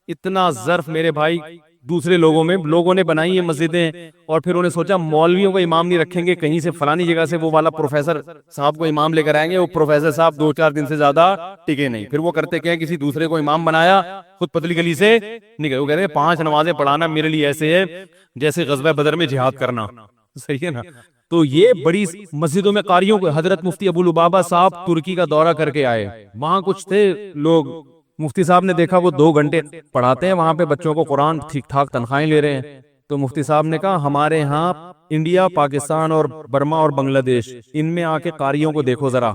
اتنا ظرف میرے بھائی دوسرے لوگوں نے بنائی ہیں مسجدیں, اور پھر انہیں سوچا مولویوں کو امام نہیں رکھیں گے, کہیں سے فلانی جگہ سے وہ والا پروفیسر صاحب کو امام لے کر آئیں گے. وہ پروفیسر صاحب 2-4 دن سے زیادہ ٹکے نہیں, پھر وہ کرتے کیا, کسی دوسرے کو امام بنایا, خود پتلی گلی سے نکلے. وہ کہتے ہیں 5 نمازیں پڑھانا میرے لیے ایسے ہے جیسے غزوہ بدر میں جہاد کرنا. صحیح ہے نا. تو یہ بڑی مسجدوں میں قاریوں کو, حضرت مفتی ابو لبابہ صاحب ترکی کا دورہ کر کے آئے, وہاں کچھ تھے لوگ, مفتی صاحب نے دیکھا وہ 2 گھنٹے پڑھاتے ہیں وہاں پہ بچوں کو قرآن, ٹھیک ٹھاک تنخواہیں لے رہے ہیں. تو مفتی صاحب نے کہا ہمارے ہاں انڈیا, پاکستان اور برما اور بنگلہ دیش, ان میں آ کے قاریوں کو دیکھو ذرا,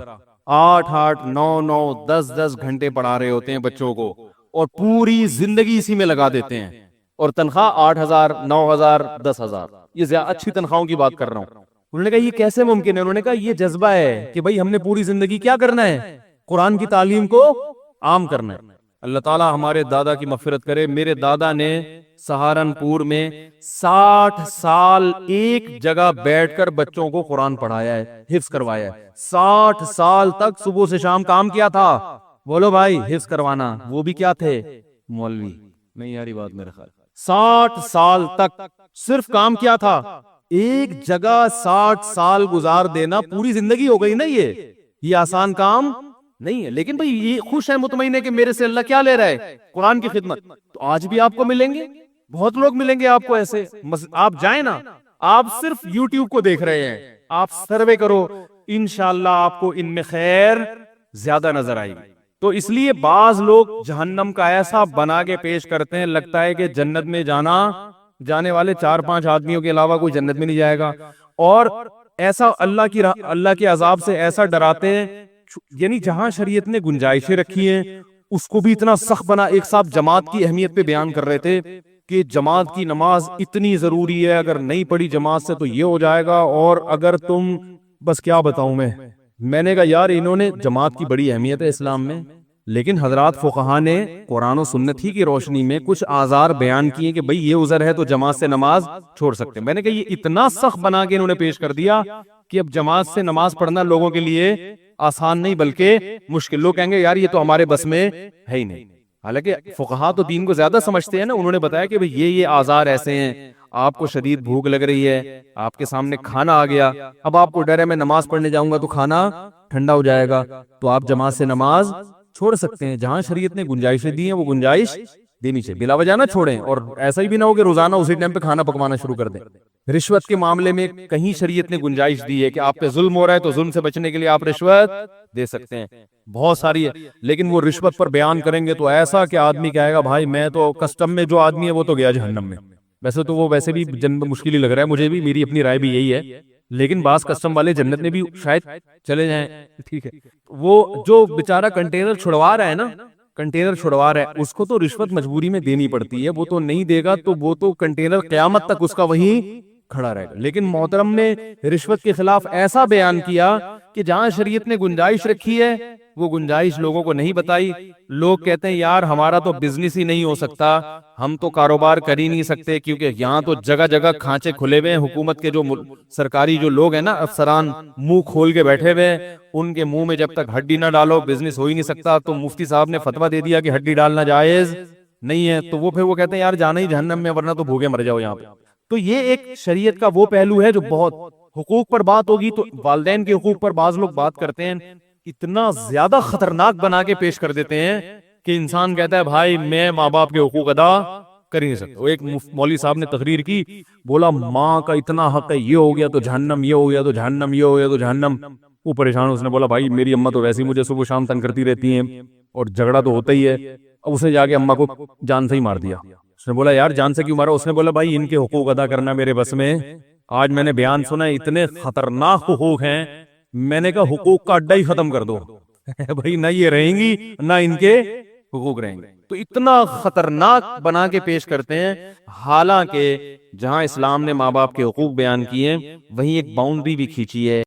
8-8, 9-9, 10-10 گھنٹے پڑھا رہے ہوتے ہیں بچوں کو, اور پوری زندگی اسی میں لگا دیتے ہیں, اور تنخواہ 8,000, 9,000, 10,000. یہ اچھی تنخواہوں کی بات کر رہا ہوں. انہوں نے کہا یہ کیسے ممکن ہے؟ انہوں نے کہا یہ جذبہ ہے کہ بھائی ہم نے پوری زندگی کیا کرنا ہے, قرآن کی تعلیم کو عام کرنا ہے. اللہ تعالیٰ ہمارے دادا کی مغفرت کرے. میرے دادا نے سہارنپور میں 60 سال ایک جگہ بیٹھ کر بچوں کو قرآن پڑھایا ہے, حفظ کروایا ہے. 60 سال تک صبح سے شام کام کیا تھا. بولو بھائی, حفظ کروانا. وہ بھی کیا تھے؟ مولوی. نہیں یاری بات میرے خیال. 60 سال تک صرف کام کیا تھا؟ ایک جگہ 60 سال گزار دینا پوری زندگی ہو گئی نا. یہ آسان کام نہیں ہے. لیکن بھئی یہ خوش ہے, مطمئن ہے کہ میرے سے اللہ کیا لے رہا ہے؟ قرآن کی خدمت. تو آج بھی آپ کو ملیں گے, بہت لوگ ملیں گے آپ کو ایسے. آپ جائیں نا, آپ صرف یوٹیوب کو دیکھ رہے ہیں, آپ سروے کرو, انشاءاللہ آپ کو ان میں خیر زیادہ نظر آئے گی. تو اس لیے بعض لوگ جہنم کا ایسا بنا کے پیش کرتے ہیں, لگتا ہے کہ جنت میں جانے والے 4-5 آدمیوں کے علاوہ کوئی جنت میں نہیں جائے گا. اور ایسا اللہ کے عذاب سے ایسا ڈراتے ہیں, یعنی جہاں شریعت نے گنجائشیں رکھی ہیں اس کو بھی اتنا سخت بنا. ایک صاحب جماعت کی اہمیت پہ بیان کر رہے تھے کہ جماعت کی نماز اتنی ضروری ہے, اگر نہیں پڑھی جماعت سے تو یہ ہو جائے گا. اور اگر تم, بس کیا بتاؤں میں نے کہا یار انہوں نے, جماعت کی بڑی اہمیت ہے اسلام میں, لیکن حضرات فقہا نے قرآن و سنت ہی کی روشنی میں کچھ آزار بیان کیے کہ بھئی یہ عذر ہے تو جماعت سے نماز چھوڑ سکتے ہیں. میں نے کہا یہ اتنا سخت بنا کے انہوں نے پیش کر دیا کہ اب جماعت سے نماز پڑھنا لوگوں کے لیے آسان نہیں بلکہ مشکل. لوگ کہیں گے یار یہ تو ہمارے بس میں ہے ہی نہیں. حالانکہ فقہا تو دین کو زیادہ سمجھتے ہیں نا. انہوں نے بتایا کہ بھئی یہ آزار ایسے ہیں, آپ کو شدید بھوک لگ رہی ہے, آپ کے سامنے کھانا آ گیا, اب آپ کو ڈر ہے میں نماز پڑھنے جاؤں گا تو کھانا ٹھنڈا ہو جائے گا, تو آپ جماعت سے نماز چھوڑ سکتے ہیں. جہاں شریعت نے گنجائشیں دی ہیں وہ گنجائش دینی چاہیے, بلا وجہ نہ چھوڑیں. اور ایسا ہی بھی نہ ہو کہ روزانہ اسی ٹائم پہ کھانا پکوانا شروع کر دیں. رشوت کے معاملے میں کہیں شریعت نے گنجائش دی ہے کہ آپ پہ ظلم ہو رہا ہے تو ظلم سے بچنے کے لیے آپ رشوت دے سکتے ہیں, بہت ساری ہے. لیکن وہ رشوت پر بیان کریں گے تو ایسا کہ آدمی کہے گا بھائی میں تو کسٹم میں جو آدمی ہے وہ تو گیا جہنم میں. ویسے تو وہ ویسے بھی جنت مشکل ہی لگ رہا ہے مجھے بھی, میری اپنی رائے بھی یہی ہے, لیکن بعض کسٹم والے جنت میں بھی شاید چلے جائیں. ٹھیک ہے, وہ جو بیچارہ کنٹینر چھڑوا رہا ہے نا, کنٹینر چھڑوا رہا ہے, اس کو تو رشوت مجبوری میں دینی پڑتی ہے. وہ تو نہیں دے گا تو وہ تو کنٹینر قیامت تک اس کا وہیں کھڑا رہے گا. لیکن محترم نے رشوت کے خلاف ایسا بیان کیا کہ جہاں شریعت نے گنجائش رکھی ہے وہ گنجائش لوگوں کو نہیں بتائی. لوگ کہتے ہیں یار ہمارا تو بزنس ہی نہیں ہو سکتا, ہم تو کاروبار کر ہی نہیں سکتے کیونکہ یہاں تو جگہ جگہ کھانچے کھلے ہوئے ہیں. حکومت کے جو سرکاری جو لوگ ہیں نا, افسران منہ کھول کے بیٹھے ہوئے ہیں, ان کے منہ میں جب تک ہڈی نہ ڈالو بزنس ہو ہی نہیں سکتا. تو مفتی صاحب نے فتویٰ دے دیا کہ ہڈی ڈالنا جائز نہیں ہے, تو وہ پھر وہ کہتے ہیں یار جانا ہی جہنم میں ورنہ تو بھوکے مر جاؤ یہاں پہ. تو یہ ایک شریعت کا وہ پہلو ہے جو بہت, حقوق پر بات ہوگی تو والدین کے حقوق پر بعض لوگ بات کرتے ہیں, اتنا زیادہ خطرناک بنا کے پیش کر دیتے ہیں کہ انسان کہتا ہے بھائی میں ماں باپ کے حقوق ادا کر ہی نہیں سکتا. ایک مولوی صاحب نے تقریر کی, بولا ماں کا اتنا حق ہے, یہ ہو گیا تو جہنم, یہ ہو گیا تو جہنم, یہ ہو گیا تو جہنم. وہ پریشان, اس نے بولا بھائی میری اماں تو ویسے ہی مجھے صبح شام تنگ کرتی رہتی ہیں اور جھگڑا تو ہوتا ہی ہے. اب اسے جا کے اماں کو جان سے ہی مار دیا. اس نے بولا یار جان سے کیوں مارا؟ اس نے بولا بھائی ان کے حقوق ادا کرنا میرے بس میں. آج میں نے بیان سنا اتنے خطرناک حقوق ہیں, میں نے کہا حقوق کا اڈا ہی ختم کر دو بھائی, نہ یہ رہیں گی نہ ان کے حقوق رہیں گے. تو اتنا خطرناک بنا کے پیش کرتے ہیں, حالانکہ جہاں اسلام نے ماں باپ کے حقوق بیان کیے ہیں وہیں ایک باؤنڈری بھی کھینچی ہے.